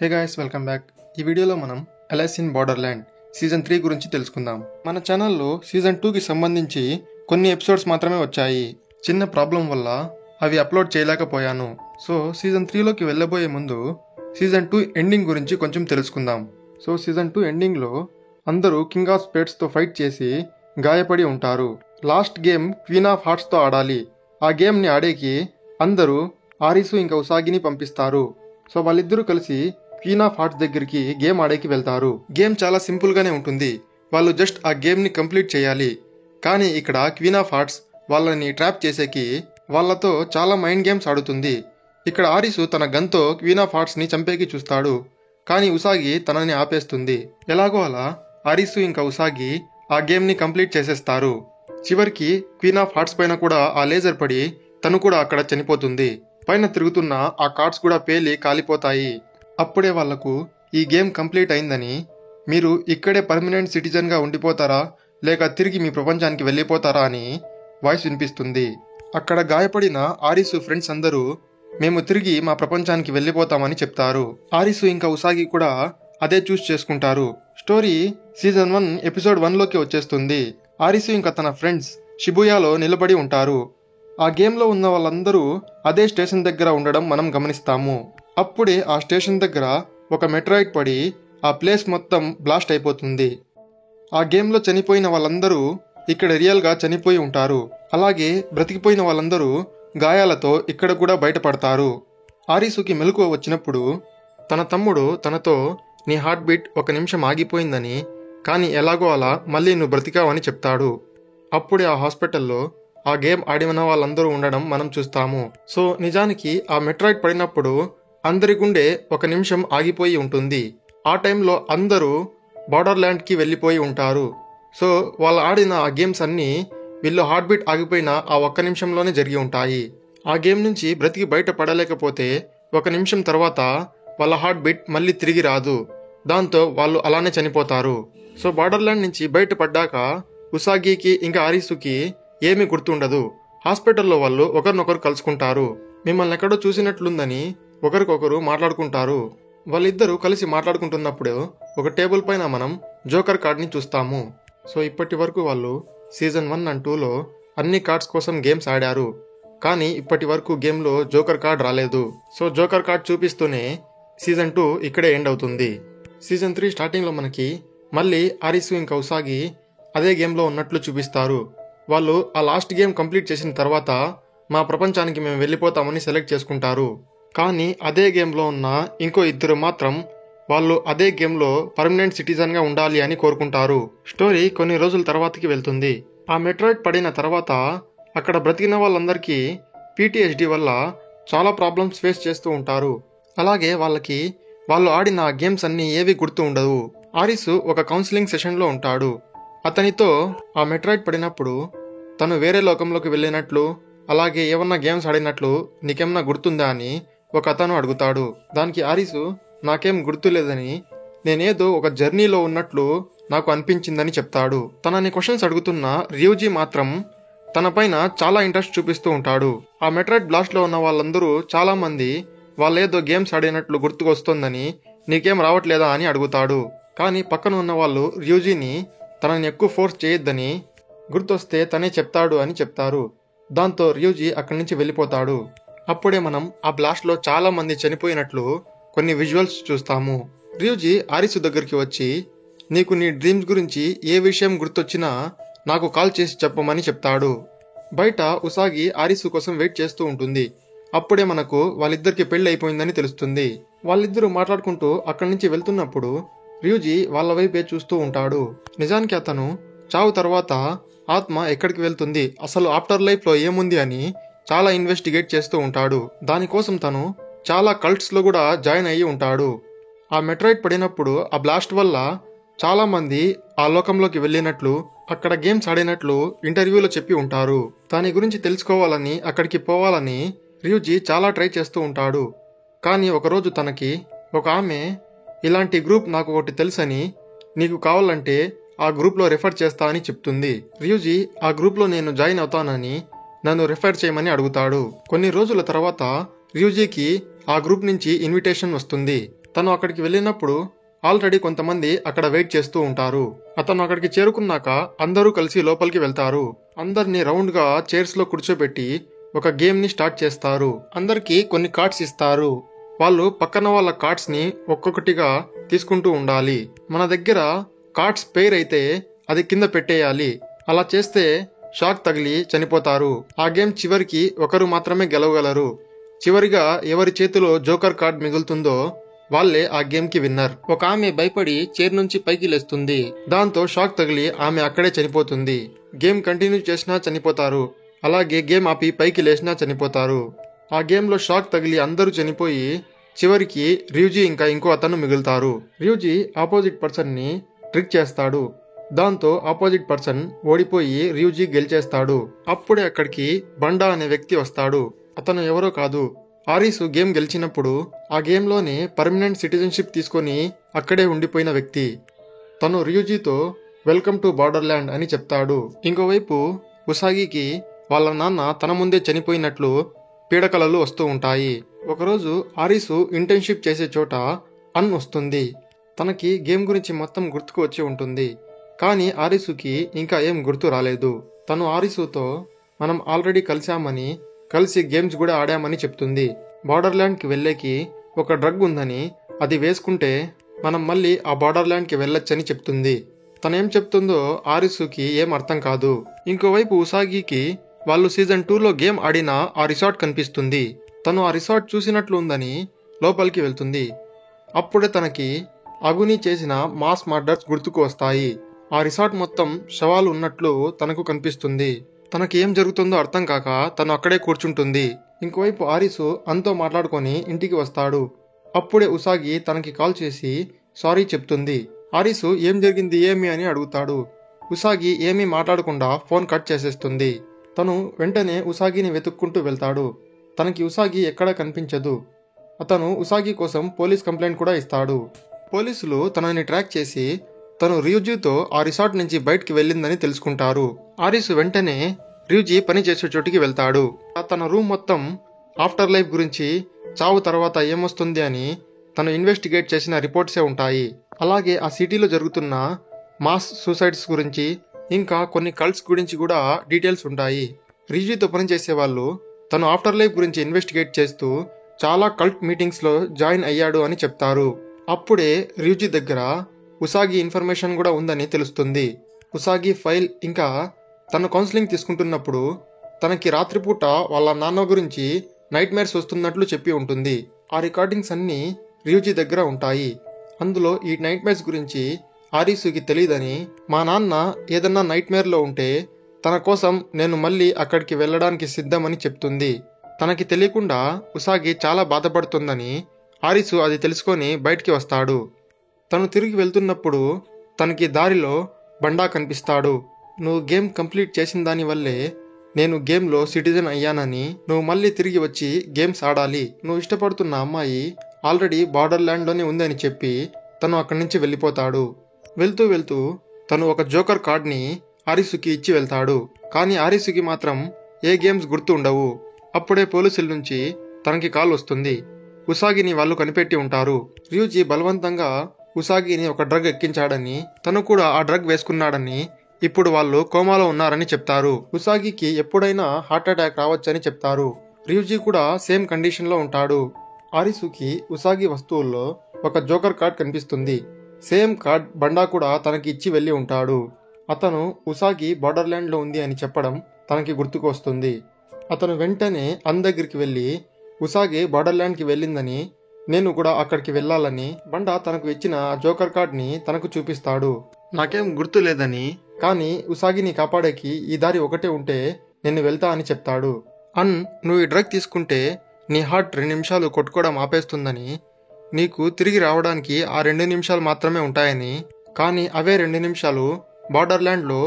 Hey guys, welcome back. ఈ వీడియోలో మనం అలైస్ ఇన్ బార్డర్ల్యాండ్ సీజన్ 3 గురించి తెలుసుకుందాం. మన ఛానల్లో సీజన్ 2కి సంబంధించి కొన్ని ఎపిసోడ్స్ మాత్రమే వచ్చాయి. చిన్న ప్రాబ్లం వల్ల అవి అప్లోడ్ చేయలేకపోయాను. సో సీజన్ 3లోకి వెళ్ళబోయే ముందు సీజన్ 2 ఎండింగ్ గురించి కొంచెం తెలుసుకుందాం. సో సీజన్ 2 ఎండింగ్లో అందరూ కింగ్ ఆఫ్ స్పేడ్స్తో ఫైట్ చేసి గాయపడి ఉంటారు. లాస్ట్ గేమ్ క్వీన్ ఆఫ్ హార్ట్స్తో ఆడాలి. ఆ గేమ్ని ఆడేకి అందరూ ఆరిసు ఇంకా ఉసాగిని పంపిస్తారు. సో వాళ్ళిద్దరూ కలిసి క్వీన్ ఆఫ్ హార్ట్స్ దగ్గరికి గేమ్ ఆడేకి వెళ్తారు. గేమ్ చాలా సింపుల్గానే ఉంటుంది. వాళ్ళు జస్ట్ ఆ గేమ్ని కంప్లీట్ చేయాలి. కానీ ఇక్కడ క్వీన్ ఆఫ్ హార్ట్స్ వాళ్ళని ట్రాప్ చేసేకి వాళ్ళతో చాలా మైండ్ గేమ్స్ ఆడుతుంది. ఇక్కడ ఆరిసు తన గన్తో క్వీన్ ఆఫ్ హార్ట్స్ని చంపేకి చూస్తాడు. కానీ ఉసాగి తనని ఆపేస్తుంది. ఎలాగో అలా ఆరిసు ఇంకా ఉసాగి ఆ గేమ్ని కంప్లీట్ చేసేస్తారు. చివరికి క్వీన్ ఆఫ్ హార్ట్స్ పైన కూడా ఆ లేజర్ పడి తను కూడా అక్కడ చనిపోతుంది. పైన తిరుగుతున్న ఆ కార్డ్స్ కూడా పేలి కాలిపోతాయి. అప్పుడే వాళ్లకు ఈ గేమ్ కంప్లీట్ అయిందని, మీరు ఇక్కడే పర్మనెంట్ సిటిజన్గా ఉండిపోతారా లేక తిరిగి మీ ప్రపంచానికి వెళ్ళిపోతారా అని వాయిస్ వినిపిస్తుంది. అక్కడ గాయపడిన ఆరిసు ఫ్రెండ్స్ అందరూ మేము తిరిగి మా ప్రపంచానికి వెళ్ళిపోతామని చెప్తారు. ఆరిసు ఇంకా ఉసాగి కూడా అదే చూస్ చేసుకుంటారు. స్టోరీ సీజన్ 1 ఎపిసోడ్ 1లోకి వచ్చేస్తుంది. ఆరిసు ఇంకా తన ఫ్రెండ్స్ షిబుయాలో నిలబడి ఉంటారు. ఆ గేమ్లో ఉన్న వాళ్ళందరూ అదే స్టేషన్ దగ్గర ఉండడం మనం గమనిస్తాము. అప్పుడే ఆ స్టేషన్ దగ్గర ఒక మెట్రాయిడ్ పడి ఆ ప్లేస్ మొత్తం బ్లాస్ట్ అయిపోతుంది. ఆ గేమ్లో చనిపోయిన వాళ్ళందరూ ఇక్కడ రియల్గా చనిపోయి ఉంటారు. అలాగే బ్రతికిపోయిన వాళ్ళందరూ గాయాలతో ఇక్కడ కూడా బయటపడతారు. ఆరిసుకి మెలకువ వచ్చినప్పుడు తన తమ్ముడు తనతో నీ హార్ట్ బీట్ 1 నిమిషం ఆగిపోయిందని, కానీ ఎలాగో అలా మళ్ళీ నువ్వు బ్రతికావని చెప్తాడు. అప్పుడే ఆ హాస్పిటల్లో ఆ గేమ్ ఆడిన వాళ్ళందరూ ఉండడం మనం చూస్తాము. సో నిజానికి ఆ మెట్రాయిడ్ పడినప్పుడు అందరి గుండె 1 నిమిషం ఆగిపోయి ఉంటుంది. ఆ టైంలో అందరూ బార్డర్ల్యాండ్కి వెళ్ళిపోయి ఉంటారు. సో వాళ్ళు ఆడిన ఆ గేమ్స్ అన్నీ వీళ్ళు హార్ట్ బీట్ ఆగిపోయిన ఆ 1 నిమిషంలోనే జరిగి ఉంటాయి. ఆ గేమ్ నుంచి బ్రతికి బయట పడలేకపోతే 1 నిమిషం తర్వాత వాళ్ళ హార్ట్ బీట్ మళ్ళీ తిరిగి రాదు. దాంతో వాళ్ళు అలానే చనిపోతారు. సో బార్డర్ల్యాండ్ నుంచి బయటపడ్డాక ఉసాగికి ఇంకా ఆరిసుకి ఏమీ గుర్తుండదు. హాస్పిటల్లో వాళ్ళు ఒకరినొకరు కలుసుకుంటారు. మిమ్మల్ని ఎక్కడో చూసినట్లుందని ఒకరికొకరు మాట్లాడుకుంటారు. వాళ్ళిద్దరూ కలిసి మాట్లాడుకుంటున్నప్పుడు ఒక టేబుల్ పైన మనం జోకర్ కార్డ్ని చూస్తాము. సో ఇప్పటి వరకు వాళ్ళు సీజన్ 1 అండ్ 2లో అన్ని కార్డ్స్ కోసం గేమ్స్ ఆడారు. కానీ ఇప్పటి వరకు గేమ్లో జోకర్ కార్డ్ రాలేదు. సో జోకర్ కార్డ్ చూపిస్తూనే సీజన్ 2 ఇక్కడే ఎండ్ అవుతుంది. సీజన్ 3 స్టార్టింగ్లో మనకి మళ్ళీ ఆరిసు ఇంకా ఉసాగి అదే గేమ్లో ఉన్నట్లు చూపిస్తారు. వాళ్ళు ఆ లాస్ట్ గేమ్ కంప్లీట్ చేసిన తర్వాత మా ప్రపంచానికి మేము వెళ్ళిపోతామని సెలెక్ట్ చేసుకుంటారు. కానీ అదే గేమ్లో ఉన్న ఇంకో ఇద్దరు మాత్రం వాళ్ళు అదే గేమ్లో పర్మనెంట్ సిటిజన్గా ఉండాలి అని కోరుకుంటారు. స్టోరీ కొన్ని రోజుల తర్వాతకి వెళ్తుంది. ఆ మెట్రాయిడ్ పడిన తర్వాత అక్కడ బ్రతికిన వాళ్ళందరికీ PTSD వల్ల చాలా ప్రాబ్లమ్స్ ఫేస్ చేస్తూ ఉంటారు. అలాగే వాళ్ళకి వాళ్ళు ఆడిన గేమ్స్ అన్నీ ఏవి గుర్తు ఉండవు. ఆరిసు ఒక కౌన్సిలింగ్ సెషన్లో ఉంటాడు. అతనితో ఆ మెట్రాయిడ్ పడినప్పుడు తను వేరే లోకంలోకి వెళ్ళినట్లు, అలాగే ఏమన్నా గేమ్స్ ఆడినట్లు నీకేమన్నా గుర్తుందా అని ఒక అతను అడుగుతాడు. దానికి ఆరిసు నాకేం గుర్తులేదని, నేనేదో ఒక జర్నీలో ఉన్నట్లు నాకు అనిపించిందని చెప్తాడు. తనని క్వశ్చన్స్ అడుగుతున్న ర్యూజీ మాత్రం తన పైన చాలా ఇంట్రెస్ట్ చూపిస్తూ ఉంటాడు. ఆ మెట్రాయిడ్ బ్లాస్ట్లో ఉన్న వాళ్ళందరూ చాలా మంది వాళ్ళేదో గేమ్స్ ఆడినట్లు గుర్తుకొస్తోందని, నీకేం రావట్లేదా అని అడుగుతాడు. కానీ పక్కన ఉన్న వాళ్ళు ర్యూజీని తనని ఎక్కువ ఫోర్స్ చేయొద్దని, గుర్తొస్తే తనే చెప్తాడు అని చెప్తారు. దాంతో ర్యూజీ అక్కడి నుంచి వెళ్ళిపోతాడు. అప్పుడే మనం ఆ బ్లాస్ట్లో చాలా మంది చనిపోయినట్లు కొన్ని విజువల్స్ చూస్తాము. ర్యూజీ ఆరిసు దగ్గరికి వచ్చి నీకు నీ డ్రీమ్స్ గురించి ఏ విషయం గుర్తొచ్చినా నాకు కాల్ చేసి చెప్పమని చెప్తాడు. బయట ఉసాగి ఆరిసు కోసం వెయిట్ చేస్తూ ఉంటుంది. అప్పుడే మనకు వాళ్ళిద్దరికి పెళ్లి అయిపోయిందని తెలుస్తుంది. వాళ్ళిద్దరూ మాట్లాడుకుంటూ అక్కడి నుంచి వెళ్తున్నప్పుడు ర్యూజీ వాళ్ళ వైపే చూస్తూ ఉంటాడు. నిజానికి అతను చావు తర్వాత ఆత్మ ఎక్కడికి వెళ్తుంది, అసలు ఆఫ్టర్ లైఫ్లో ఏముంది అని చాలా ఇన్వెస్టిగేట్ చేస్తూ ఉంటాడు. దానికోసం తను చాలా కల్ట్స్లో కూడా జాయిన్ అయ్యి ఉంటాడు. ఆ మెట్రాయిడ్ పడినప్పుడు ఆ బ్లాస్ట్ వల్ల చాలా మంది ఆ లోకంలోకి వెళ్ళినట్లు, అక్కడ గేమ్స్ ఆడినట్లు ఇంటర్వ్యూలో చెప్పి ఉంటారు. దాని గురించి తెలుసుకోవాలని అక్కడికి పోవాలని ర్యూజీ చాలా ట్రై చేస్తూ ఉంటాడు. కానీ ఒకరోజు తనకి ఒక ఆమె ఇలాంటి గ్రూప్ నాకు ఒకటి తెలుసని, నీకు కావాలంటే ఆ గ్రూప్లో రెఫర్ చేస్తా అని చెప్తుంది. ర్యూజీ ఆ గ్రూప్లో నేను జాయిన్ అవుతానని నన్ను రెఫర్ చేయమని అడుగుతాడు. కొన్ని రోజుల తర్వాత ర్యూజీకి ఆ గ్రూప్ నుంచి ఇన్విటేషన్ వస్తుంది. తను అక్కడికి వెళ్ళినప్పుడు ఆల్రెడీ కొంతమంది అక్కడ వెయిట్ చేస్తూ ఉంటారు. అతను అక్కడికి చేరుకున్నాక అందరూ కలిసి లోపలికి వెళ్తారు. అందరినీ రౌండ్గా చైర్స్లో కూర్చోబెట్టి ఒక గేమ్ని స్టార్ట్ చేస్తారు. అందరికీ కొన్ని కార్డ్స్ ఇస్తారు. వాళ్ళు పక్కన వాళ్ళ కార్డ్స్ని ఒక్కొక్కటిగా తీసుకుంటూ ఉండాలి. మన దగ్గర కార్డ్స్ పెయిర్ అయితే అది కింద పెట్టేయాలి. అలా చేస్తే షాక్ తగిలి చనిపోతారు. ఆ గేమ్ చివరికి ఒకరు మాత్రమే గెలవగలరు. చివరిగా ఎవరి చేతిలో జోకర్ కార్డ్ మిగులుతుందో వాళ్ళే ఆ గేమ్ కి విన్నర్. ఒక ఆమె భయపడి చైర్ నుంచి పైకి లేస్తుంది. దాంతో షాక్ తగిలి ఆమె అక్కడే చనిపోతుంది. గేమ్ కంటిన్యూ చేసినా చనిపోతారు. అలాగే గేమ్ ఆపి పైకి లేచినా చనిపోతారు. ఆ గేమ్ లో షాక్ తగిలి అందరూ చనిపోయి చివరికి ర్యూజీ ఇంకా ఇంకో అతను మిగులుతారు. ర్యూజీ ఆపోజిట్ పర్సన్ ని ట్రిక్ చేస్తాడు. దాంతో ఆపోజిట్ పర్సన్ ఓడిపోయి ర్యూజీ గెలిచేస్తాడు. అప్పుడే అక్కడికి బండా అనే వ్యక్తి వస్తాడు. అతను ఎవరో కాదు, ఆరీసు గేమ్ గెలిచినప్పుడు ఆ గేమ్లోనే పర్మనెంట్ సిటిజన్షిప్ తీసుకొని అక్కడే ఉండిపోయిన వ్యక్తి. తను ర్యూజీతో వెల్కమ్ టు బార్డర్ ల్యాండ్ అని చెప్తాడు. ఇంకోవైపు ఉసాగికి వాళ్ళ నాన్న తన ముందే చనిపోయినట్లు పీడకలలు వస్తూ ఉంటాయి. ఒకరోజు ఆరీసు ఇంటర్న్షిప్ చేసే చోట అన్ వస్తుంది. తనకి గేమ్ గురించి మొత్తం గుర్తుకు వచ్చి ఉంటుంది. కానీ ఆరీసుకి ఇంకా ఏం గుర్తు రాలేదు. తను ఆరీసుతో మనం ఆల్రెడీ కలిశామని, కలిసి గేమ్స్ కూడా ఆడామని చెప్తుంది. బార్డర్ ల్యాండ్కి వెళ్ళేకి ఒక డ్రగ్ ఉందని, అది వేసుకుంటే మనం మళ్ళీ ఆ బార్డర్ ల్యాండ్కి వెళ్ళొచ్చని చెప్తుంది. తనేం చెప్తుందో ఆరీసుకి ఏం అర్థం కాదు. ఇంకోవైపు ఉసాగికి వాళ్ళు సీజన్ 2లో గేమ్ ఆడిన ఆ రిసార్ట్ కనిపిస్తుంది. తను ఆ రిసార్ట్ చూసినట్లు ఉందని లోపలికి వెళ్తుంది. అప్పుడే తనకి అగుని చేసిన మాస్ మర్డర్స్ గుర్తుకు వస్తాయి. ఆ రిసార్ట్ మొత్తం శవాలు ఉన్నట్లు తనకు కనిపిస్తుంది. తనకి ఏం జరుగుతుందో అర్థం కాక తను అక్కడే కూర్చుంటుంది. ఇంకోవైపు ఆరీసు అంతో మాట్లాడుకొని ఇంటికి వస్తాడు. అప్పుడే ఉసాగి తనకి కాల్ చేసి సారీ చెప్తుంది. ఆరీసు ఏం జరిగింది ఏమి అని అడుగుతాడు. ఉసాగి ఏమీ మాట్లాడకుండా ఫోన్ కట్ చేసేస్తుంది. తను వెంటనే ఉసాగిని వెతుక్కుంటూ వెళ్తాడు. తనకి ఉసాగి ఎక్కడా కనిపించదు. అతను ఉసాగి కోసం పోలీస్ కంప్లైంట్ కూడా ఇస్తాడు. పోలీసులు తనని ట్రాక్ చేసి తను ర్యూజీతో ఆ రిసార్ట్ నుంచి బయటికి వెళ్ళిందని తెలుసుకుంటారు. ఆరీసు వెంటనే ర్యూజీ పని చేసే చోటికి వెళ్తాడు. తన రూమ్ మొత్తం ఆఫ్టర్ లైఫ్ గురించి, చావు తర్వాత ఏమొస్తుంది అని తను ఇన్వెస్టిగేట్ చేసిన రిపోర్ట్సే ఉంటాయి. అలాగే ఆ సిటీలో జరుగుతున్న మాస్ సూసైడ్స్ గురించి, ఇంకా కొన్ని కల్ట్స్ గురించి కూడా డీటెయిల్స్ ఉంటాయి. ర్యూజీతో పనిచేసే వాళ్ళు తను ఆఫ్టర్ లైఫ్ గురించి ఇన్వెస్టిగేట్ చేస్తూ చాలా కల్ట్ మీటింగ్స్లో జాయిన్ అయ్యాడు అని చెప్తారు. అప్పుడే ర్యూజీ దగ్గర ఉసాగి ఇన్ఫర్మేషన్ కూడా ఉందని తెలుస్తుంది. ఉసాగి ఫైల్, ఇంకా తను కౌన్సిలింగ్ తీసుకుంటున్నప్పుడు తనకి రాత్రిపూట వాళ్ళ నాన్న గురించి నైట్ మేర్స్ వస్తున్నట్లు చెప్పి ఉంటుంది. ఆ రికార్డింగ్స్ అన్నీ ర్యూజీ దగ్గర ఉంటాయి. అందులో ఈ నైట్ మేర్స్ గురించి ఆరీసుకి తెలియదని, మా నాన్న ఏదన్నా నైట్ మేర్లో ఉంటే తన కోసం నేను మళ్ళీ అక్కడికి వెళ్ళడానికి సిద్ధమని చెప్తుంది. తనకి తెలియకుండా ఉసాగి చాలా బాధపడుతుందని ఆరీసు అది తెలుసుకొని బయటికి వస్తాడు. తను తిరిగి వెళ్తున్నప్పుడు తనకి దారిలో బండా కనిపిస్తాడు. నువ్వు గేమ్ కంప్లీట్ చేసిన దానివల్లే నేను గేమ్లో సిటిజన్ అయ్యానని, నువ్వు మళ్ళీ తిరిగి వచ్చి గేమ్స్ ఆడాలి, నువ్వు ఇష్టపడుతున్న అమ్మాయి ఆల్రెడీ బార్డర్ ల్యాండ్లోనే ఉందని చెప్పి తను అక్కడి నుంచి వెళ్ళిపోతాడు. వెళ్తూ వెళ్తూ తను ఒక జోకర్ కార్డ్ని ఆరీసుకి ఇచ్చి వెళ్తాడు. కానీ ఆరీసుకి మాత్రం ఏ గేమ్స్ గుర్తు ఉండవు. అప్పుడే పోలీసుల నుంచి తనకి కాల్ వస్తుంది. ఉసాగిని వాళ్ళు కనిపెట్టి ఉంటారు. ర్యూజీ బలవంతంగా ఉసాగిని ఒక డ్రగ్ ఎక్కించాడని, తను కూడా ఆ డ్రగ్ వేసుకున్నాడని, ఇప్పుడు వాళ్ళు కోమాలో ఉన్నారని చెప్తారు. ఉసాగికి ఎప్పుడైనా హార్ట్ అటాక్ రావచ్చని చెప్తారు. ర్యూజీ కూడా సేమ్ కండిషన్లో ఉంటాడు. ఆరీసుకి ఉసాగి వస్తువుల్లో ఒక జోకర్ కార్డ్ కనిపిస్తుంది. సేమ్ కార్డ్ బండా కూడా తనకి ఇచ్చి వెళ్ళి ఉంటాడు. అతను ఉసాగి బార్డర్ ల్యాండ్లో ఉంది అని చెప్పడం తనకి గుర్తుకు వస్తుంది. అతను వెంటనే అన్ దగ్గరికి వెళ్ళి ఉసాగి బార్డర్ ల్యాండ్కి వెళ్ళిందని, నేను కూడా అక్కడికి వెళ్ళాలని బండా తనకు ఇచ్చిన జోకర్ కార్డ్ని తనకు చూపిస్తాడు. నాకేం గుర్తు లేదని, కానీ ఉసాగిని కాపాడేకి ఈ దారి ఒకటే ఉంటే నేను వెళ్తా అని చెప్తాడు. అన్, నువ్వు ఈ డ్రగ్ తీసుకుంటే నీ హార్ట్ 2 నిమిషాలు కొట్టుకోవడం ఆపేస్తుందని, నీకు తిరిగి రావడానికి ఆ 2 నిమిషాలు మాత్రమే ఉంటాయని, కానీ అవే 2 నిమిషాలు బార్డర్ ల్యాండ్లో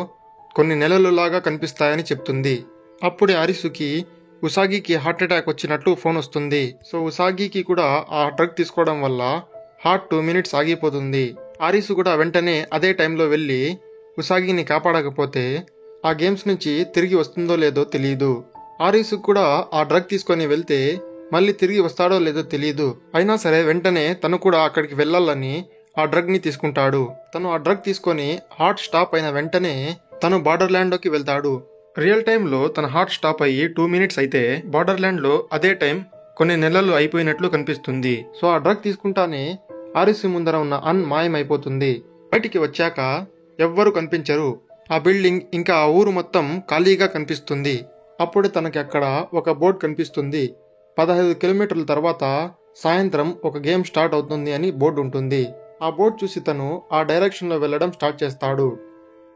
కొన్ని నెలలులాగా కనిపిస్తాయని చెప్తుంది. అప్పుడే ఆరీసుకి ఉసాగికి హార్ట్ అటాక్ వచ్చినట్లు ఫోన్ వస్తుంది. సో ఉసాగికి కూడా ఆ డ్రగ్ తీసుకోవడం వల్ల హార్ట్ 2 మినిట్స్ ఆగిపోతుంది. ఆరీసు కూడా వెంటనే అదే టైంలో వెళ్ళి ఉసాగిని కాపాడకపోతే ఆ గేమ్స్ నుంచి తిరిగి వస్తుందో లేదో తెలియదు. ఆరీసు కూడా ఆ డ్రగ్ తీసుకొని వెళ్తే మళ్ళీ తిరిగి వస్తాడో లేదో తెలియదు. అయినా సరే వెంటనే తను కూడా అక్కడికి వెళ్ళాలని ఆ డ్రగ్ ని తీసుకుంటాడు. తను ఆ డ్రగ్ తీసుకొని హార్ట్ స్టాప్ అయిన వెంటనే తను బార్డర్ ల్యాండ్ లోకి వెళ్తాడు. రియల్ టైమ్ లో తన హార్ట్ స్టాప్ అయ్యి 2 మినిట్స్ అయితే బార్డర్ ల్యాండ్ లో అదే టైం కొన్ని నెలలు అయిపోయినట్లు కనిపిస్తుంది. సో ఆ డ్రగ్ తీసుకుంటానే ఆరిసు ముందర ఉన్న అన్ మాయమైపోతుంది. బయటికి వచ్చాక ఎవ్వరూ కనిపించరు. ఆ బిల్డింగ్ ఇంకా ఆ ఊరు మొత్తం ఖాళీగా కనిపిస్తుంది. అప్పుడు తనకి అక్కడ ఒక బోర్డు కనిపిస్తుంది. 15 కిలోమీటర్ల తర్వాత సాయంత్రం ఒక గేమ్ స్టార్ట్ అవుతుంది అని బోర్డు ఉంటుంది. ఆ బోర్డు చూసి తను ఆ డైరెక్షన్ లో వెళ్ళడం స్టార్ట్ చేస్తాడు.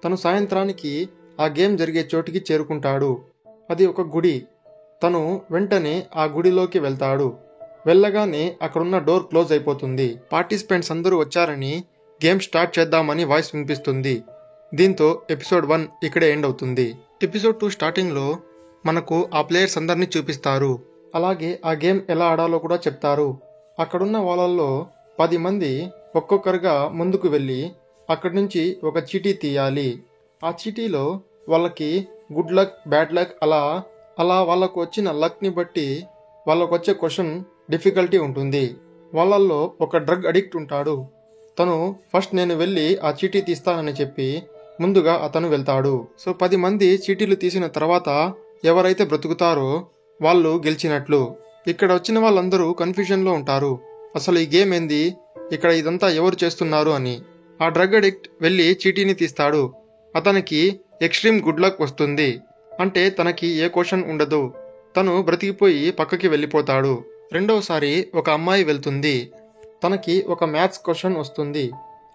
తను సాయంత్రానికి ఆ గేమ్ జరిగే చోటికి చేరుకుంటాడు. అది ఒక గుడి. తను వెంటనే ఆ గుడిలోకి వెళ్తాడు. వెళ్ళగానే అక్కడున్న డోర్ క్లోజ్ అయిపోతుంది. పార్టిసిపెంట్స్ అందరూ వచ్చారని గేమ్ స్టార్ట్ చేద్దామని వాయిస్ వినిపిస్తుంది. దీంతో ఎపిసోడ్ 1 ఇక్కడే ఎండ్ అవుతుంది. ఎపిసోడ్ 2 స్టార్టింగ్ లో మనకు ఆ ప్లేయర్స్ అందరినీ చూపిస్తారు. అలాగే ఆ గేమ్ ఎలా ఆడాలో కూడా చెప్తారు. అక్కడున్న వాళ్ళల్లో 10 మంది ఒక్కొక్కరుగా ముందుకు వెళ్ళి అక్కడి నుంచి ఒక చీటీ తీయాలి. ఆ చీటీలో వాళ్ళకి గుడ్ లక్, బ్యాడ్ లక్ అలా వాళ్ళకు వచ్చిన లక్ని బట్టి వాళ్ళకు వచ్చే క్వశ్చన్ డిఫికల్టీ ఉంటుంది. వాళ్ళల్లో ఒక డ్రగ్ అడిక్ట్ ఉంటాడు. తను ఫస్ట్ నేను వెళ్ళి ఆ చీటీ తీస్తానని చెప్పి ముందుగా అతను వెళ్తాడు. సో 10 మంది చీటీలు తీసిన తర్వాత ఎవరైతే బ్రతుకుతారో వాళ్ళు గెలిచినట్లు. ఇక్కడ వచ్చిన వాళ్ళందరూ కన్ఫ్యూజన్లో ఉంటారు. అసలు ఈ గేమ్ ఏంది, ఇక్కడ ఇదంతా ఎవరు చేస్తున్నారు అని. ఆ డ్రగ్ అడిక్ట్ వెళ్ళి చీటీని తీస్తాడు. అతనికి ఎక్స్ట్రీమ్ గుడ్ లక్ వస్తుంది. అంటే తనకి ఏ క్వశ్చన్ ఉండదు. తను బ్రతికిపోయి పక్కకి వెళ్ళిపోతాడు. రెండవసారి ఒక అమ్మాయి వెళ్తుంది. తనకి ఒక మ్యాథ్స్ క్వశ్చన్ వస్తుంది.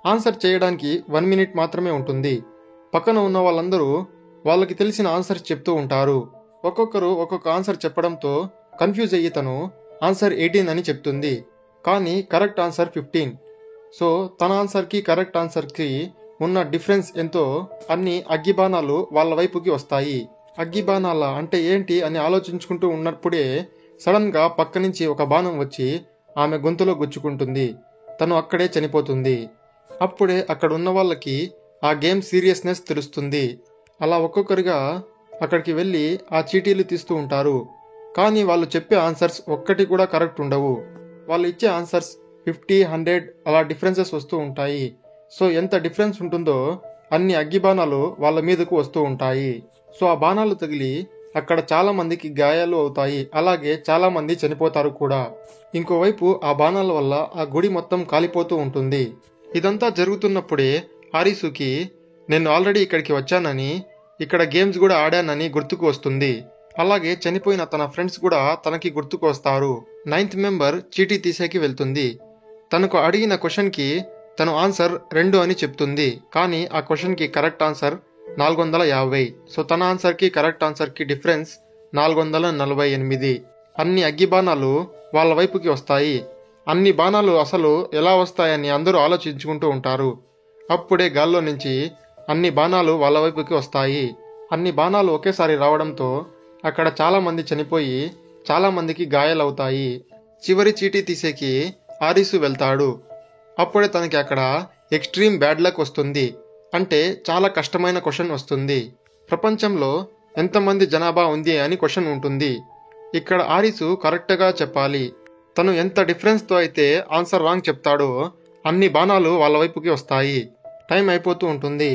ఆన్సర్ చేయడానికి 1 మినిట్ మాత్రమే ఉంటుంది. పక్కన ఉన్న వాళ్ళందరూ వాళ్ళకి తెలిసిన ఆన్సర్ చెప్తూ ఉంటారు. ఒక్కొక్కరు ఒక్కొక్క ఆన్సర్ చెప్పడంతో కన్ఫ్యూజ్ అయ్యి తను ఆన్సర్ 18 అని చెప్తుంది. కానీ కరెక్ట్ ఆన్సర్ 15. సో తన ఆన్సర్కి కరెక్ట్ ఆన్సర్కి ఉన్న డిఫరెన్స్ ఎంతో అన్ని అగ్గిబాణాలు వాళ్ళ వైపుకి వస్తాయి. అగ్గిబాణాల అంటే ఏంటి అని ఆలోచించుకుంటూ ఉన్నప్పుడే సడన్ గా పక్క నుంచి ఒక బాణం వచ్చి ఆమె గొంతులో గుచ్చుకుంటుంది. తను అక్కడే చనిపోతుంది. అప్పుడే అక్కడ ఉన్న వాళ్ళకి ఆ గేమ్ సీరియస్నెస్ తెలుస్తుంది. అలా ఒక్కొక్కరిగా అక్కడికి వెళ్ళి ఆ చీటీలు తీస్తూ ఉంటారు. కానీ వాళ్ళు చెప్పే ఆన్సర్స్ ఒక్కటి కూడా కరెక్ట్ ఉండవు. వాళ్ళు ఇచ్చే ఆన్సర్స్ 50, 100 అలా డిఫరెన్సెస్ వస్తూ ఉంటాయి. సో ఎంత డిఫరెన్స్ ఉంటుందో అన్ని అగ్గిబాణాలు వాళ్ళ మీదకు వస్తూ ఉంటాయి. సో ఆ బాణాలు తగిలి అక్కడ చాలా మందికి గాయాలు అవుతాయి. అలాగే చాలా మంది చనిపోతారు కూడా. ఇంకోవైపు ఆ బాణాల వల్ల ఆ గుడి మొత్తం కాలిపోతూ ఉంటుంది. ఇదంతా జరుగుతున్నప్పుడే ఆరిసుకి నేను ఆల్రెడీ ఇక్కడికి వచ్చానని, ఇక్కడ గేమ్స్ కూడా ఆడానని గుర్తుకు వస్తుంది. అలాగే చనిపోయిన తన ఫ్రెండ్స్ కూడా తనకి గుర్తుకు వస్తారు. 9th మెంబర్ చీటీ తీసేకి వెళ్తుంది. తనకు అడిగిన క్వశ్చన్కి తను ఆన్సర్ 2 అని చెప్తుంది. కానీ ఆ క్వశ్చన్కి కరెక్ట్ ఆన్సర్ 450. సో తన ఆన్సర్కి కరెక్ట్ ఆన్సర్కి డిఫరెన్స్ 448. అన్ని అగ్గిబాణాలు వాళ్ళ వైపుకి వస్తాయి. అన్ని బాణాలు అసలు ఎలా వస్తాయని అందరూ ఆలోచించుకుంటూ ఉంటారు. అప్పుడే గాల్లో నుంచి అన్ని బాణాలు వాళ్ళ వైపుకి వస్తాయి. అన్ని బాణాలు ఒకేసారి రావడంతో అక్కడ చాలా మంది చనిపోయి చాలా మందికి గాయాలవుతాయి. చివరి చీటీ తీసేకి ఆరిసు వెళ్తాడు. అప్పుడే తనకి అక్కడ ఎక్స్ట్రీమ్ బ్యాడ్ లక్ వస్తుంది. అంటే చాలా కష్టమైన క్వశ్చన్ వస్తుంది. ప్రపంచంలో ఎంతమంది జనాభా ఉంది అని క్వశ్చన్ ఉంటుంది. ఇక్కడ ఆరిసు కరెక్ట్గా చెప్పాలి. తను ఎంత డిఫరెన్స్తో అయితే ఆన్సర్ రాంగ్ చెప్తాడో అన్ని బాణాలు వాళ్ళ వైపుకి వస్తాయి. టైం అయిపోతూ ఉంటుంది.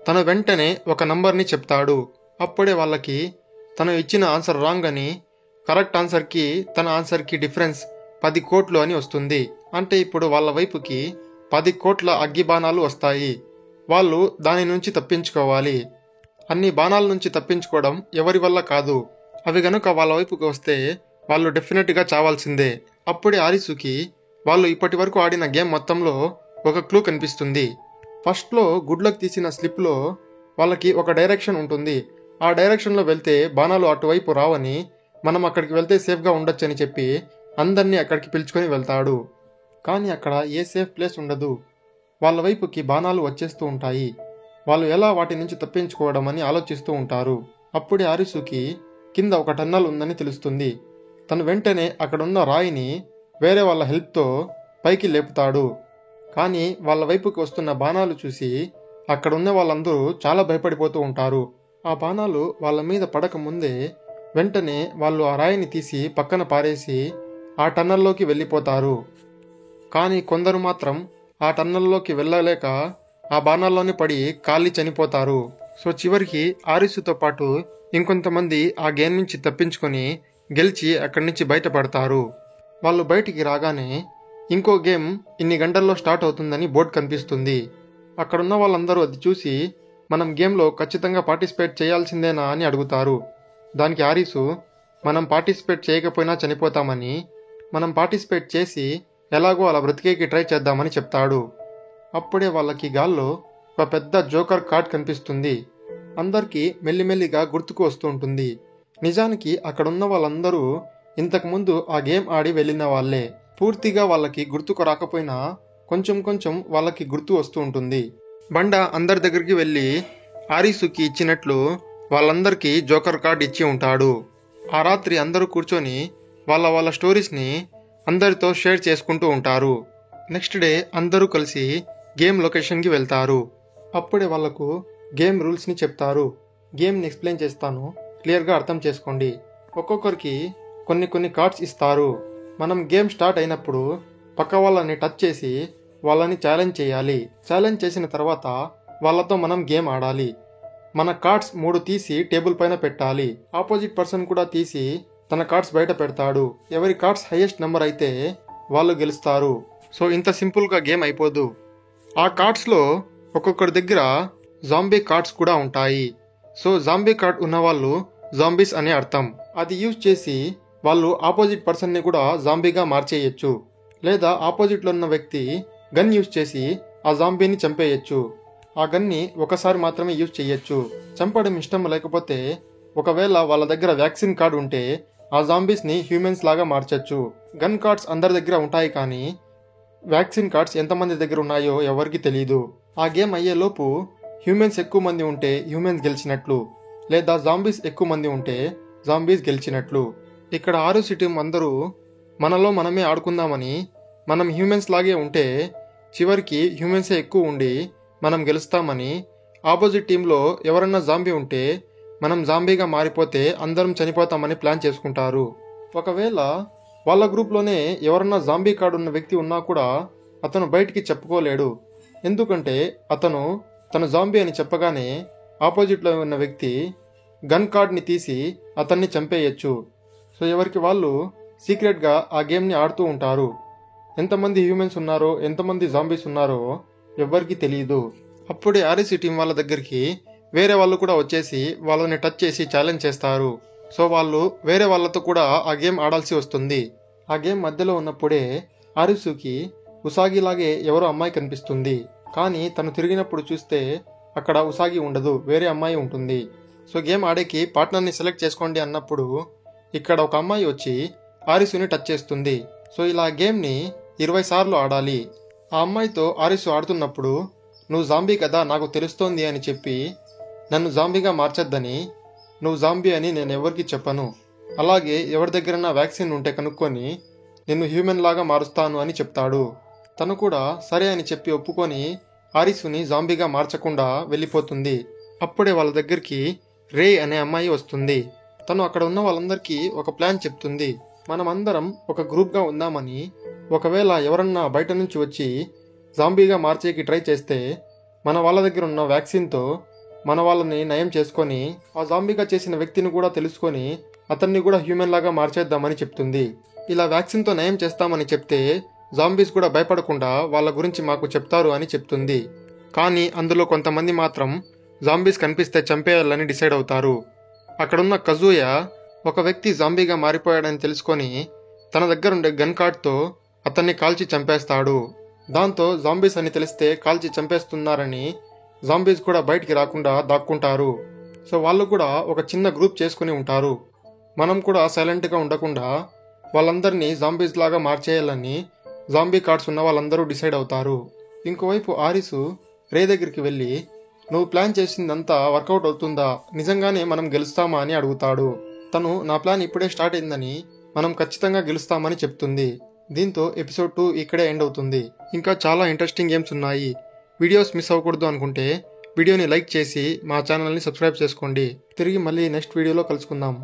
తను వెంటనే ఒక నంబర్ని చెప్తాడు. అప్పుడే వాళ్ళకి తను ఇచ్చిన ఆన్సర్ రాంగ్ అని, కరెక్ట్ ఆన్సర్కి తన ఆన్సర్కి డిఫరెన్స్ 10 కోట్లు అని వస్తుంది. అంటే ఇప్పుడు వాళ్ళ వైపుకి 10 కోట్ల అగ్గి బాణాలు వస్తాయి. వాళ్ళు దాని నుంచి తప్పించుకోవాలి. అన్ని బాణాల నుంచి తప్పించుకోవడం ఎవరి వల్ల కాదు. అవి గనుక వాళ్ళ వైపుకి వస్తే వాళ్ళు డెఫినెట్గా చావాల్సిందే. అప్పుడే ఆరిసుకి వాళ్ళు ఇప్పటి వరకు ఆడిన గేమ్ మొత్తంలో ఒక క్లూ కనిపిస్తుంది. ఫస్ట్లో గుడ్ లక్ తీసిన స్లిప్లో వాళ్ళకి ఒక డైరెక్షన్ ఉంటుంది. ఆ డైరెక్షన్లో వెళ్తే బాణాలు అటువైపు రావని, మనం అక్కడికి వెళ్తే సేఫ్గా ఉండొచ్చని చెప్పి అందరినీ అక్కడికి పిలుచుకొని వెళ్తాడు. కానీ అక్కడ ఏ సేఫ్ ప్లేస్ ఉండదు. వాళ్ళ వైపుకి బాణాలు వచ్చేస్తూ ఉంటాయి. వాళ్ళు ఎలా వాటి నుంచి తప్పించుకోవడం అని ఆలోచిస్తూ ఉంటారు. అప్పుడే ఆరిసుకి కింద ఒక టన్నల్ ఉందని తెలుస్తుంది. తను వెంటనే అక్కడున్న రాయిని వేరే వాళ్ళ హెల్ప్తో పైకి లేపుతాడు. కానీ వాళ్ళ వైపుకి వస్తున్న బాణాలు చూసి అక్కడున్న వాళ్ళందరూ చాలా భయపడిపోతూ ఉంటారు. ఆ బాణాలు వాళ్ళ మీద పడక ముందే వెంటనే వాళ్ళు ఆ రాయిని తీసి పక్కన పారేసి ఆ టన్నల్లోకి వెళ్ళిపోతారు. కానీ కొందరు మాత్రం ఆ టన్నల్లోకి వెళ్ళలేక ఆ బాణాల్లోనే పడి కాలి చనిపోతారు. సో చివరికి ఆరిస్సుతో పాటు ఇంకొంతమంది ఆ గేమ్ నుంచి తప్పించుకొని గెలిచి అక్కడి నుంచి బయటపడతారు. వాళ్ళు బయటికి రాగానే ఇంకో గేమ్ ఇన్ని గంటల్లో స్టార్ట్ అవుతుందని బోర్డు కనిపిస్తుంది. అక్కడున్న వాళ్ళందరూ అది చూసి మనం గేమ్లో ఖచ్చితంగా పార్టిసిపేట్ చేయాల్సిందేనా అని అడుగుతారు. దానికి ఆరిసు మనం పార్టిసిపేట్ చేయకపోయినా చనిపోతామని, మనం పార్టిసిపేట్ చేసి ఎలాగో అలా బ్రతికేకి ట్రై చేద్దామని చెప్తాడు. అప్పుడే వాళ్ళకి గాల్లో ఒక పెద్ద జోకర్ కార్డ్ కనిపిస్తుంది. అందరికీ మెల్లిమెల్లిగా గుర్తుకు వస్తూ ఉంటుంది. నిజానికి అక్కడున్న వాళ్ళందరూ ఇంతకుముందు ఆ గేమ్ ఆడి వెళ్ళిన వాళ్ళే. పూర్తిగా వాళ్ళకి గుర్తుకు రాకపోయినా కొంచెం కొంచెం వాళ్ళకి గుర్తు వస్తూ ఉంటుంది. బండ అందరి దగ్గరికి వెళ్ళి ఆరిసుకి ఇచ్చినట్లు వాళ్ళందరికీ జోకర్ కార్డ్ ఇచ్చి ఉంటాడు. ఆ రాత్రి అందరూ కూర్చొని వాళ్ళ స్టోరీస్ని అందరితో షేర్ చేసుకుంటూ ఉంటారు. నెక్స్ట్ డే అందరూ కలిసి గేమ్ లొకేషన్కి వెళ్తారు. అప్పుడే వాళ్ళకు గేమ్ రూల్స్ని చెప్తారు. గేమ్ని ఎక్స్ప్లెయిన్ చేస్తాను, క్లియర్గా అర్థం చేసుకోండి. ఒక్కొక్కరికి కొన్ని కార్డ్స్ ఇస్తారు. మనం గేమ్ స్టార్ట్ అయినప్పుడు పక్క వాళ్ళని టచ్ చేసి వాళ్ళని ఛాలెంజ్ చేయాలి. ఛాలెంజ్ చేసిన తర్వాత వాళ్ళతో మనం గేమ్ ఆడాలి. మన కార్డ్స్ 3 తీసి టేబుల్ పైన పెట్టాలి. ఆపోజిట్ పర్సన్ కూడా తీసి తన కార్డ్స్ బయట పెడతాడు. ఎవరి కార్డ్స్ హైయెస్ట్ నెంబర్ అయితే వాళ్ళు గెలుస్తారు. సో ఇంత సింపుల్గా గేమ్ అయిపోదు. ఆ కార్డ్స్లో ఒక్కొక్కరి దగ్గర జాంబీ కార్డ్స్ కూడా ఉంటాయి. సో జాంబీ కార్డ్ ఉన్నవాళ్ళు జాంబీస్ అనే అర్థం. అది యూజ్ చేసి వాళ్ళు ఆపోజిట్ పర్సన్ని కూడా జాంబీగా మార్చేయచ్చు. లేదా ఆపోజిట్లో ఉన్న వ్యక్తి గన్ యూజ్ చేసి ఆ జాంబీని చంపేయచ్చు. ఆ గన్ని ఒకసారి మాత్రమే యూజ్ చేయొచ్చు. చంపడం ఇష్టం లేకపోతే ఒకవేళ వాళ్ళ దగ్గర వ్యాక్సిన్ కార్డ్ ఉంటే ఆ జాంబీస్ని హ్యూమన్స్ లాగా మార్చచ్చు. గన్ కార్డ్స్ అందరి దగ్గర ఉంటాయి, కానీ వ్యాక్సిన్ కార్డ్స్ ఎంతమంది దగ్గర ఉన్నాయో ఎవరికి తెలీదు. ఆ గేమ్ అయ్యేలోపు హ్యూమన్స్ ఎక్కువ మంది ఉంటే హ్యూమన్స్ గెలిచినట్లు, లేదా జాంబీస్ ఎక్కువ మంది ఉంటే జాంబీస్ గెలిచినట్లు. ఇక్కడ ఆరుసి టీం అందరూ మనలో మనమే ఆడుకుందామని, మనం హ్యూమన్స్ లాగే ఉంటే చివరికి హ్యూమన్సే ఎక్కువ ఉండి మనం గెలుస్తామని, ఆపోజిట్ టీంలో ఎవరన్నా జాంబీ ఉంటే మనం జాంబీగా మారిపోతే అందరం చనిపోతామని ప్లాన్ చేసుకుంటారు. ఒకవేళ వాళ్ళ గ్రూప్లోనే ఎవరన్నా జాంబీ కార్డు ఉన్న వ్యక్తి ఉన్నా కూడా అతను బయటికి చెప్పుకోలేడు. ఎందుకంటే అతను తను జాంబీ అని చెప్పగానే ఆపోజిట్లో ఉన్న వ్యక్తి గన్ కార్డ్ని తీసి అతన్ని చంపేయచ్చు. సో ఎవరికి వాళ్ళు సీక్రెట్గా ఆ గేమ్ని ఆడుతూ ఉంటారు. ఎంతమంది హ్యూమన్స్ ఉన్నారో ఎంతమంది జాంబీస్ ఉన్నారో ఎవ్వరికి తెలియదు. అప్పుడే ఆర్ఎస్సీ టీం వాళ్ళ దగ్గరికి వేరే వాళ్ళు కూడా వచ్చేసి వాళ్ళని టచ్ చేసి ఛాలెంజ్ చేస్తారు. సో వాళ్ళు వేరే వాళ్ళతో కూడా ఆ గేమ్ ఆడాల్సి వస్తుంది. ఆ గేమ్ మధ్యలో ఉన్నప్పుడే ఆరిసుకి ఉసాగిలాగే ఎవరో అమ్మాయి కనిపిస్తుంది. కానీ తను తిరిగినప్పుడు చూస్తే అక్కడ ఉసాగి ఉండదు, వేరే అమ్మాయి ఉంటుంది. సో గేమ్ ఆడేకి పార్ట్నర్ని సెలెక్ట్ చేసుకోండి అన్నప్పుడు ఇక్కడ ఒక అమ్మాయి వచ్చి ఆరిసుని టచ్ చేస్తుంది. సో ఇలా గేమ్ని 20 సార్లు ఆడాలి. ఆ అమ్మాయితో ఆరిసు ఆడుతున్నప్పుడు నువ్వు జాంబీ కదా నాకు తెలుస్తోంది అని చెప్పి నన్ను జాంబీగా మార్చొద్దని, నువ్వు జాంబీ అని నేను ఎవరికి చెప్పను, అలాగే ఎవరి దగ్గరైనా వ్యాక్సిన్ ఉంటే కనుక్కొని నిన్ను హ్యూమన్ లాగా మారుస్తాను అని చెప్తాడు. తను కూడా సరే అని చెప్పి ఒప్పుకొని ఆరిసుని జాంబీగా మార్చకుండా వెళ్ళిపోతుంది. అప్పుడే వాళ్ళ దగ్గరికి రే అనే అమ్మాయి వస్తుంది. తను అక్కడ ఉన్న వాళ్ళందరికీ ఒక ప్లాన్ చెప్తుంది. మనమందరం ఒక గ్రూప్గా ఉందామని, ఒకవేళ ఎవరన్నా బయట నుంచి వచ్చి జాంబీగా మార్చేకి ట్రై చేస్తే మన వాళ్ళ దగ్గర ఉన్న వ్యాక్సిన్తో మన వాళ్ళని నయం చేసుకొని ఆ జాంబీగా చేసిన వ్యక్తిని కూడా తెలుసుకొని అతన్ని కూడా హ్యూమన్ లాగా మార్చేద్దామని చెప్తుంది. ఇలా వ్యాక్సిన్తో నయం చేస్తామని చెప్తే జాంబీస్ కూడా భయపడకుండా వాళ్ళ గురించి మాకు చెప్తారు అని చెప్తుంది. కానీ అందులో కొంతమంది మాత్రం జాంబీస్ కనిపిస్తే చంపేయాలని డిసైడ్ అవుతారు. అక్కడున్న కజూయ ఒక వ్యక్తి జాంబీగా మారిపోయాడని తెలుసుకొని తన దగ్గరుండే గన్ కార్డ్తో అతన్ని కాల్చి చంపేస్తాడు. దాంతో జాంబీస్ అని తెలిస్తే కాల్చి చంపేస్తున్నారని జాంబీస్ కూడా బయటికి రాకుండా దాక్కుంటారు. సో వాళ్ళు కూడా ఒక చిన్న గ్రూప్ చేసుకుని ఉంటారు. మనం కూడా సైలెంట్గా ఉండకుండా వాళ్ళందరినీ జాంబీస్ లాగా మార్చేయాలని జాంబీ కార్డ్స్ ఉన్న వాళ్ళందరూ డిసైడ్ అవుతారు. ఇంకోవైపు ఆరిసు రే దగ్గరికి వెళ్ళి నువ్వు ప్లాన్ చేసిందంతా వర్కౌట్ అవుతుందా, నిజంగానే మనం గెలుస్తామా అని అడుగుతాడు. తను నా ప్లాన్ ఇప్పుడే స్టార్ట్ అయిందని, మనం ఖచ్చితంగా గెలుస్తామని చెప్తుంది. దీంతో ఎపిసోడ్ 2 ఇక్కడే ఎండ్ అవుతుంది. ఇంకా చాలా ఇంట్రెస్టింగ్ గేమ్స్ ఉన్నాయి. వీడియోస్ మిస్ అవ్వకూడదు అనుకుంటే వీడియోని లైక్ చేసి మా ఛానల్ని సబ్స్క్రైబ్ చేసుకోండి. తిరిగి మళ్ళీ నెక్స్ట్ వీడియోలో కలుసుకుందాం.